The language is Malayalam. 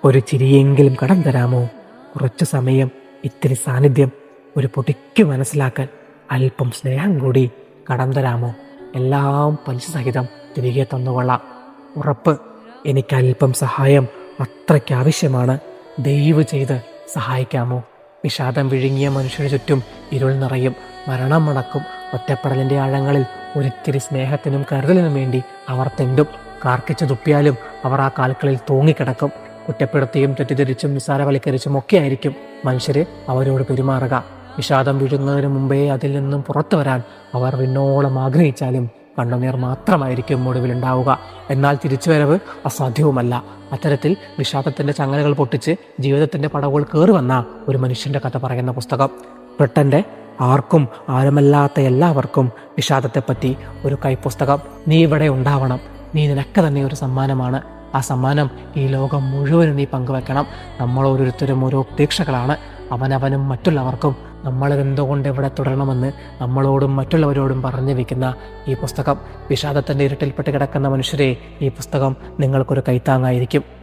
ഒരു ചിരിയെങ്കിലും കടം തരാമോ? കുറച്ചു സമയം, ഇത്തിരി സാന്നിധ്യം, ഒരു പൊടിക്ക് മനസ്സിലാക്കാൻ അല്പം സ്നേഹം കൂടി കടം തരാമോ? എല്ലാം പലിശ സഹിതം തിരികെ തന്നുകൊള്ളാം. ഉറപ്പ്, എനിക്കല്പം സഹായം അത്രയ്ക്ക് ആവശ്യമാണ്. ദയവ് ചെയ്ത് സഹായിക്കാമോ? വിഷാദം വിഴുങ്ങിയ മനുഷ്യന് ചുറ്റും ഇരുൾ നിറയും, മരണം മണക്കും. ഒറ്റപ്പെടലിൻ്റെ ആഴങ്ങളിൽ ഒരിത്തിരി സ്നേഹത്തിനും കരുതലിനും വേണ്ടി അവർ തെണ്ടും. കാർക്കിച്ചു തുപ്പിയാലും അവർ ആ കാൽക്കളിൽ തൂങ്ങിക്കിടക്കും. കുറ്റപ്പെടുത്തിയും തെറ്റിദ്ധരിച്ചും നിസ്സാരവൽക്കരിച്ചും ഒക്കെ ആയിരിക്കും മനുഷ്യര് അവരോട് പെരുമാറുക. വിഷാദം വീഴുന്നതിന് മുമ്പേ അതിൽ നിന്നും പുറത്തു വരാൻ അവർ വിണ്ണോളം ആഗ്രഹിച്ചാലും കണ്ണുനീർ മാത്രമായിരിക്കും ഒടുവിലുണ്ടാവുക. എന്നാൽ തിരിച്ചുവരവ് അസാധ്യവുമല്ല. അത്തരത്തിൽ വിഷാദത്തിന്റെ ചങ്ങലകൾ പൊട്ടിച്ച് ജീവിതത്തിന്റെ പടവുകൾ കയറി വന്ന ഒരു മനുഷ്യന്റെ കഥ പറയുന്ന പുസ്തകം. ബ്രിട്ടന്റെ ആർക്കും ആരുമല്ലാത്ത എല്ലാവർക്കും വിഷാദത്തെപ്പറ്റി ഒരു കൈപ്പുസ്തകം. നീ ഇവിടെ ഉണ്ടാവണം. നീ നിനക്ക് തന്നെ ഒരു സമ്മാനമാണ്. ആ സമ്മാനം ഈ ലോകം മുഴുവനും നീ പങ്കുവെക്കണം. നമ്മൾ ഓരോരുത്തരും ഓരോ പ്രതീക്ഷകളാണ്. അവനവനും മറ്റുള്ളവർക്കും നമ്മളെന്തുകൊണ്ട് ഇവിടെ തുടരണമെന്ന് നമ്മളോടും മറ്റുള്ളവരോടും പറഞ്ഞു വെക്കുന്ന ഈ പുസ്തകം. വിഷാദത്തിന്റെ ഇരുട്ടിൽപ്പെട്ട് കിടക്കുന്ന മനുഷ്യരെ ഈ പുസ്തകം നിങ്ങൾക്കൊരു കൈത്താങ്ങായിരിക്കും.